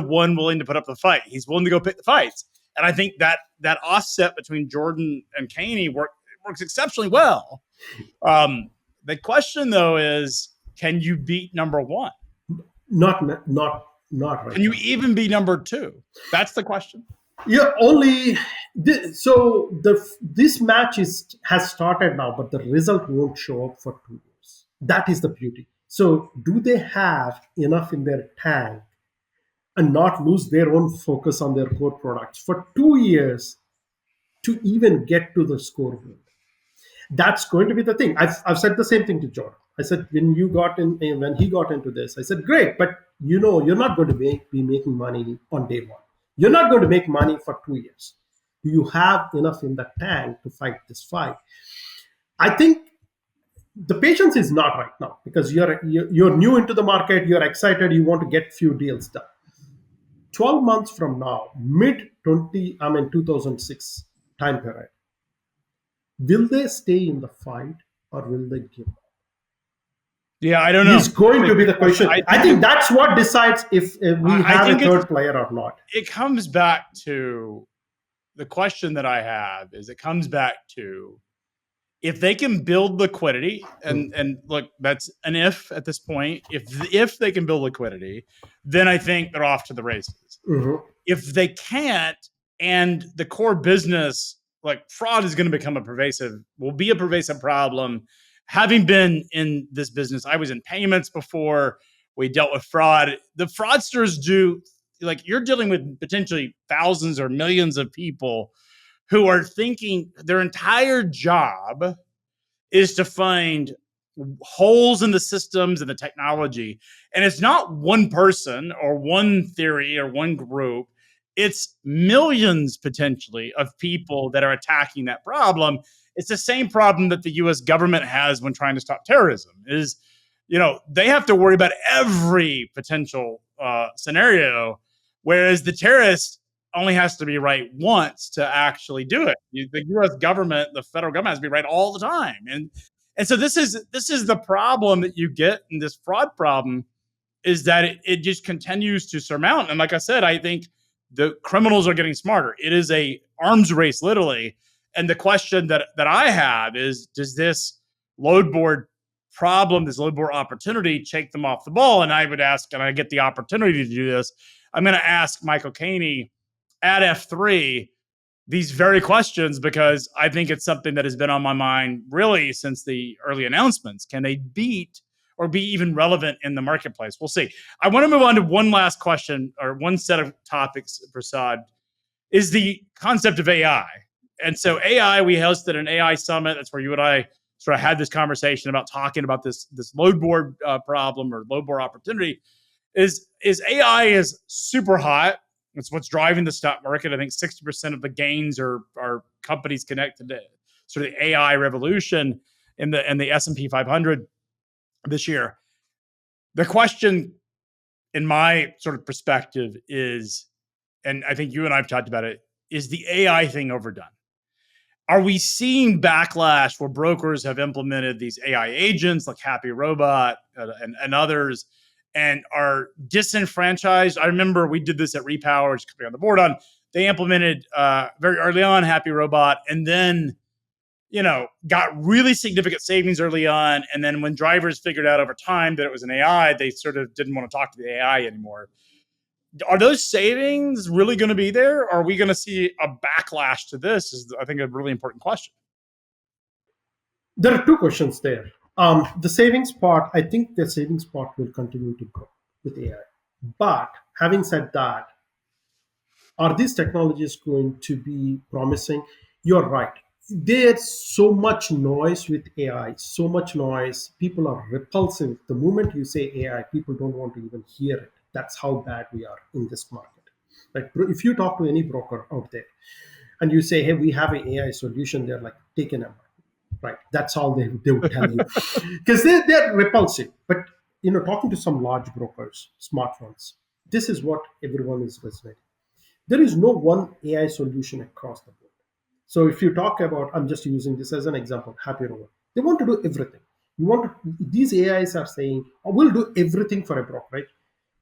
one willing to put up the fight. He's willing to go pick the fights. And I think that offset between Jordan and Caney works exceptionally well. The question, though, is, can you beat number one? Not right. Can you even be number two? That's the question. Yeah, this match has started now, but the result won't show up for 2 years. That is the beauty. So do they have enough in their tank and not lose their own focus on their core products for 2 years to even get to the scoreboard? That's going to be the thing. I've said the same thing to Jordan. I said, when he got into this, I said, great, but you're not going to be making money on day one. You're not going to make money for 2 years. Do you have enough in the tank to fight this fight? I think the patience is not right now, because you're new into the market, you're excited, you want to get few deals done. 12 months from now, 2006 time period, will they stay in the fight or will they give up? Yeah, I don't know. It's going to be the question. I think that's what decides if we have a third player or not. It comes back to the question that I have is, it comes back to, if they can build liquidity, and look, that's an if at this point. If they can build liquidity, then I think they're off to the races. Mm-hmm. If they can't, and the core business, like fraud, is going to become will be a pervasive problem, having been in this business, I was in payments before. We dealt with fraud. The fraudsters do, like, you're dealing with potentially thousands or millions of people who are thinking their entire job is to find holes in the systems and the technology. And it's not one person or one theory or one group. It's millions potentially of people that are attacking that problem. It's the same problem that the US government has when trying to stop terrorism is, they have to worry about every potential scenario, whereas the terrorist only has to be right once to actually do it. The U.S. government, the federal government, has to be right all the time, and so this is the problem that you get in this fraud problem, is that it just continues to surmount. And like I said, I think the criminals are getting smarter. It is a arms race, literally. And the question that I have is, does this load board problem, this load board opportunity, take them off the ball? And I would ask, and I get the opportunity to do this, I'm going to ask Michael Caney at F3 these very questions, because I think it's something that has been on my mind really since the early announcements. Can they beat or be even relevant in the marketplace? We'll see. I want to move on to one last question, or one set of topics, Prasad, is the concept of AI. And so AI, we hosted an AI summit. That's where you and I sort of had this conversation about talking about this load board problem or load board opportunity. Is AI is super hot. It's what's driving the stock market. I think 60% of the gains are companies connected to sort of the AI revolution in the S&P 500 this year. The question, in my sort of perspective, is, and I think you and I've talked about it, is the AI thing overdone? Are we seeing backlash where brokers have implemented these AI agents like Happy Robot and others, and are disenfranchised? I remember we did this at Repower, which could be on the board on. They implemented very early on Happy Robot, and then got really significant savings early on. And then when drivers figured out over time that it was an AI, they sort of didn't want to talk to the AI anymore. Are those savings really going to be there? Or are we going to see a backlash to this? Is, I think, a really important question. There are two questions there. The savings part, I think the savings part will continue to grow with AI. But having said that, are these technologies going to be promising? You're right. There's so much noise with AI, so much noise. People are repulsive. The moment you say AI, people don't want to even hear it. That's how bad we are in this market. Like, if you talk to any broker out there and you say, hey, we have an AI solution, they're like, take a number. Right. That's all they would tell you. Because they're repulsive. But, talking to some large brokers, smart ones, this is what everyone is resonating. There is no one AI solution across the board. So if you talk about, I'm just using this as an example, Happy Robot, they want to do everything. These AIs are saying, oh, we'll do everything for a broker, right?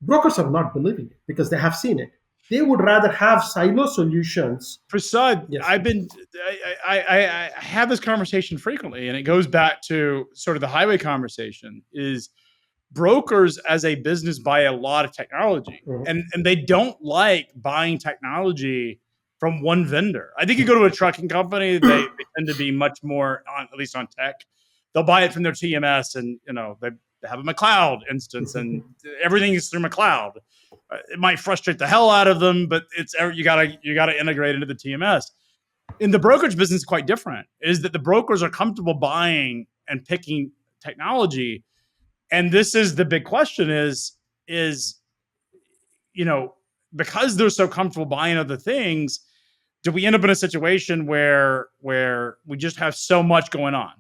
Brokers are not believing it because they have seen it. They would rather have silo solutions. Prasad, Yes. I have this conversation frequently, and it goes back to sort of the highway conversation. Is brokers as a business buy a lot of technology, and they don't like buying technology from one vendor. I think you go to a trucking company, they tend to be much more on, at least on tech. They'll buy it from their TMS, and they have a McLeod instance, and everything is through McLeod. It might frustrate the hell out of them, but it's you gotta integrate into the TMS. In the brokerage business, it's quite different. Is that the brokers are comfortable buying and picking technology, and this is the big question: is because they're so comfortable buying other things, do we end up in a situation where we just have so much going on?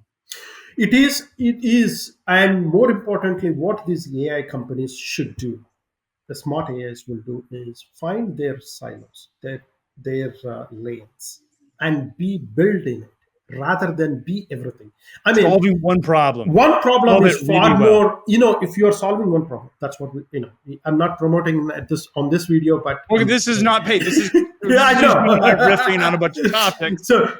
It is, and more importantly, what these AI companies should do, the smart AIs will do, is find their silos, their lanes, and be building it rather than be everything. I mean, solving one problem. One problem is far really more. If you are solving one problem, that's what we. I'm not promoting this on this video, but this is not paid. This is yeah, I know. Riffing on a bunch of topics. So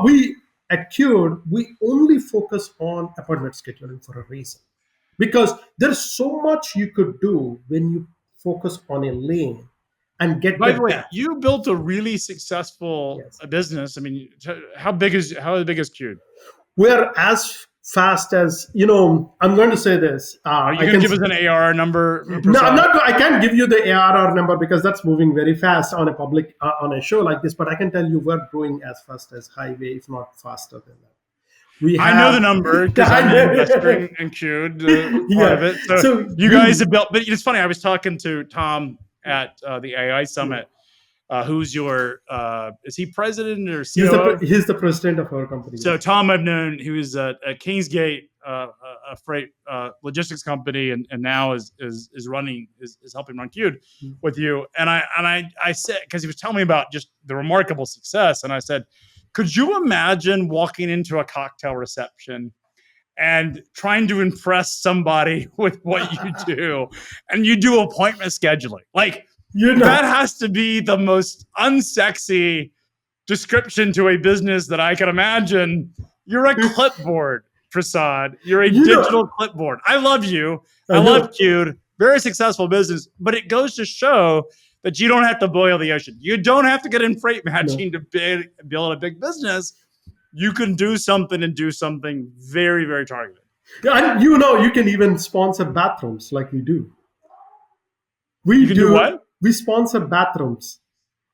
we at Cured, we only focus on appointment scheduling for a reason, because there's so much you could do when you focus on a lane and get. By the way, you built a really successful business. I mean, how big is Cured? We're as fast as I'm going to say this. Are you I going to can give us an ARR number, no, I'm Prasad? not. I can't give you the ARR number because that's moving very fast on a public on a show like this. But I can tell you we're growing as fast as highway, if not faster than that. We I know the have, number because I'm an investor in Qt, part of yeah. it. So So you guys have built, but it's funny. I was talking to Tom at the AI Summit. Who's your, is he president or COO? he's the president of our company. So Yes. Tom, I've known, he was at Kingsgate, a freight logistics company, and now is running is helping run Qt with you. And I said, because he was telling me about just the remarkable success, and I said, could you imagine walking into a cocktail reception and trying to impress somebody with what you do, and you do appointment scheduling? Like, You that know, has to be the most unsexy description to a business that I can imagine. You're a clipboard, Prasad. You're a you know, digital clipboard. I love you. I I love know. Qt. Very successful business, but it goes to show that you don't have to boil the ocean. You don't have to get in freight No. matching to build a big business. You can do something and do something very, very targeted. And you can even sponsor bathrooms like we do. You We can do do. what? We sponsor bathrooms.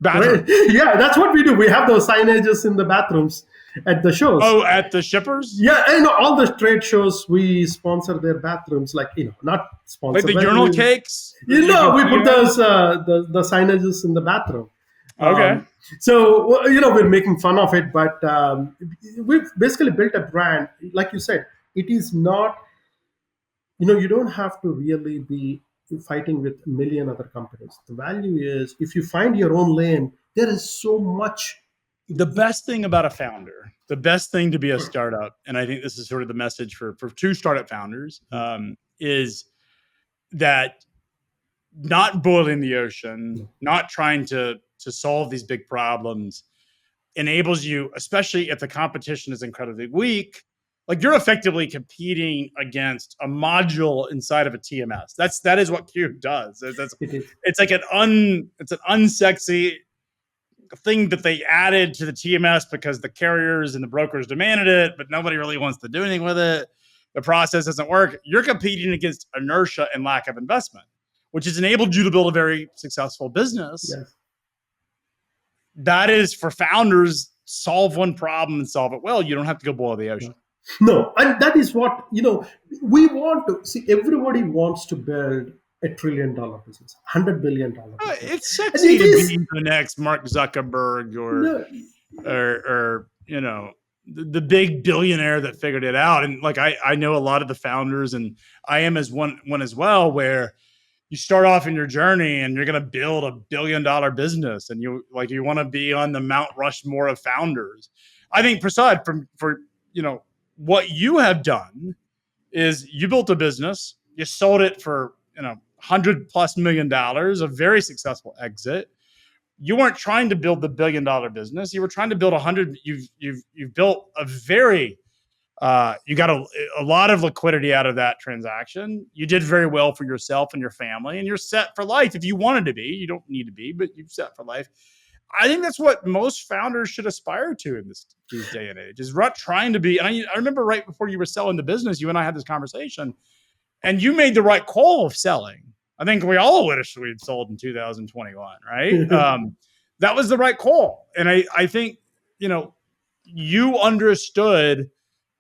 Right? Bathrooms. Yeah, that's what we do. We have those signages in the bathrooms at the shows. Oh, at the shippers? Yeah, and all the trade shows we sponsor their bathrooms, like not Like sponsor, the but urinal cakes that you we put can. those the signages in the bathroom. Okay. So we're making fun of it, but we've basically built a brand. Like you said, it is not. You don't have to really be fighting with a million other companies. The value is if you find your own lane, there is so much. The best thing about a founder, the best thing to be a startup, and I think this is sort of the message for two startup founders, is that not boiling the ocean, not trying to solve these big problems, enables you, especially if the competition is incredibly weak. Like, you're effectively competing against a module inside of a TMS. That is what Qt does. It is. It's like it's an unsexy thing that they added to the TMS because the carriers and the brokers demanded it, but nobody really wants to do anything with it. The process doesn't work. You're competing against inertia and lack of investment, which has enabled you to build a very successful business. Yes. That is, for founders, solve one problem and solve it well. You don't have to go boil the ocean. No, and that is what we want to see. Everybody wants to build $1 trillion business, $100 billion business. It's sexy to be the next Mark Zuckerberg or the big billionaire that figured it out. And like, I know a lot of the founders, and I am as one as well, where you start off in your journey and you're going to build $1 billion business, and you want to be on the Mount Rushmore of founders. I think, Prasad, for what you have done is you built a business, you sold it for $100+ million, a very successful exit. You weren't trying to build the $1 billion business. You were trying to build 100. You've built a very you got a lot of liquidity out of that transaction. You did very well for yourself and your family, and you're set for life if you wanted to be. You don't need to be, but you're set for life. I think that's what most founders should aspire to in this day and age, is not trying to be. And I remember right before you were selling the business, you and I had this conversation, and you made the right call of selling. I think we all wish we'd sold in 2021, right? That was the right call. And I think, you understood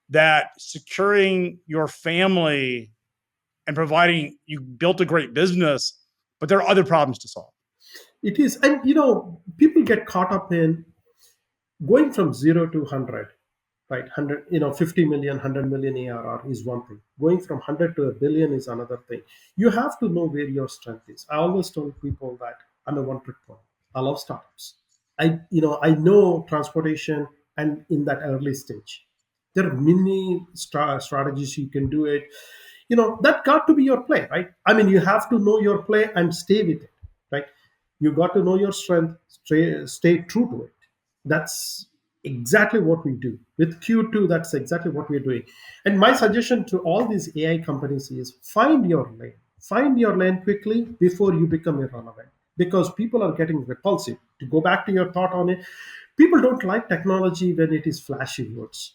that securing your family and providing, you built a great business, but there are other problems to solve. It is, and people get caught up in going from 0 to 100, right? 100, 50 million, 100 million ARR is one thing. Going from 100 to $1 billion is another thing. You have to know where your strength is. I always tell people that I'm a one-trick pony. I love startups. I know transportation, and in that early stage, there are many strategies you can do it. That got to be your play, right? I mean, you have to know your play and stay with it, right? You got to know your strength, stay true to it. That's exactly what we do with Q2. That's exactly what we're doing. And my suggestion to all these AI companies is find your lane quickly before you become irrelevant, because people are getting repulsive. To go back to your thought on it, people don't like technology when it is flashy words.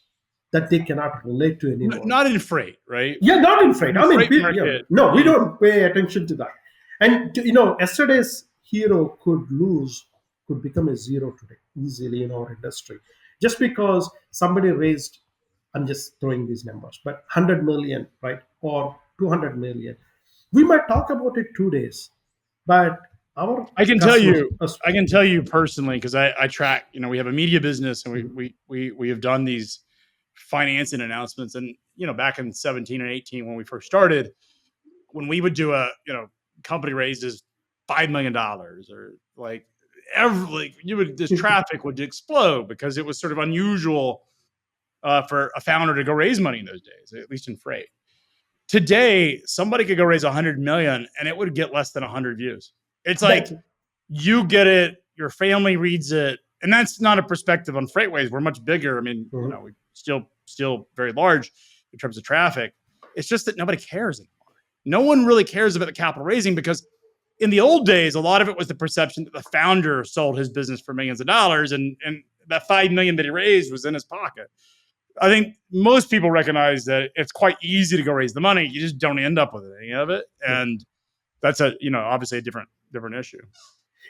that they cannot relate to anymore. Not in freight, right? Yeah, not in freight. In the I mean, freight market no, we is don't pay attention to that. And yesterday's hero could become a zero today easily in our industry, just because somebody raised. I'm just throwing these numbers, but 100 million, right, or 200 million. We might talk about it 2 days, but our I can tell customers. you, I can tell you personally, because I track, we have a media business and we have done these financing announcements. And, back in 17 and 18, when we first started, when we would do a, company raises $5 million or like this traffic would explode because it was sort of unusual for a founder to go raise money in those days, at least in freight. Today, somebody could go raise 100 million and it would get less than 100 views. It's like you get it, your family reads it, and that's not a perspective on FreightWaves. We're much bigger. I mean, we still very large in terms of traffic. It's just that nobody cares anymore. No one really cares about the capital raising because in the old days, a lot of it was the perception that the founder sold his business for millions of dollars, and that 5 million that he raised was in his pocket. I think most people recognize that it's quite easy to go raise the money. You just don't end up with any of it, and that's obviously a different issue.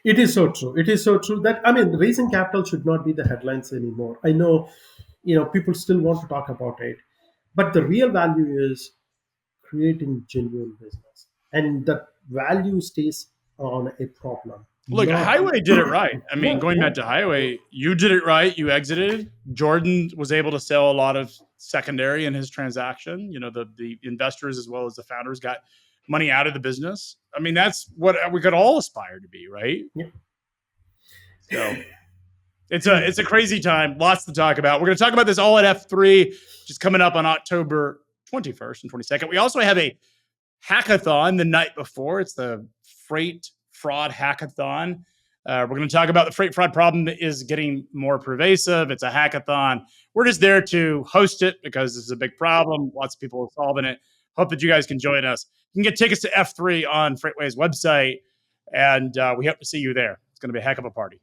It is so true. It is so true that, I mean, raising capital should not be the headlines anymore. I know, people still want to talk about it, but the real value is creating genuine business, and the value stays on a problem. Look, Highway did it right. I mean, going back to Highway, you did it right. You exited. Jordan was able to sell a lot of secondary in his transaction. The investors as well as the founders got money out of the business. I mean, that's what we could all aspire to be, right? Yeah. So it's a crazy time. Lots to talk about. We're going to talk about this all at F3, which is coming up on October 21st and 22nd. We also have a hackathon the night before. It's the Freight Fraud Hackathon. We're going to talk about the freight fraud problem that is getting more pervasive. It's a hackathon. We're just there to host it because this is a big problem. Lots of people are solving it. Hope that you guys can join us. You can get tickets to F3 on FreightWaves website, and we hope to see you there. It's going to be a heck of a party.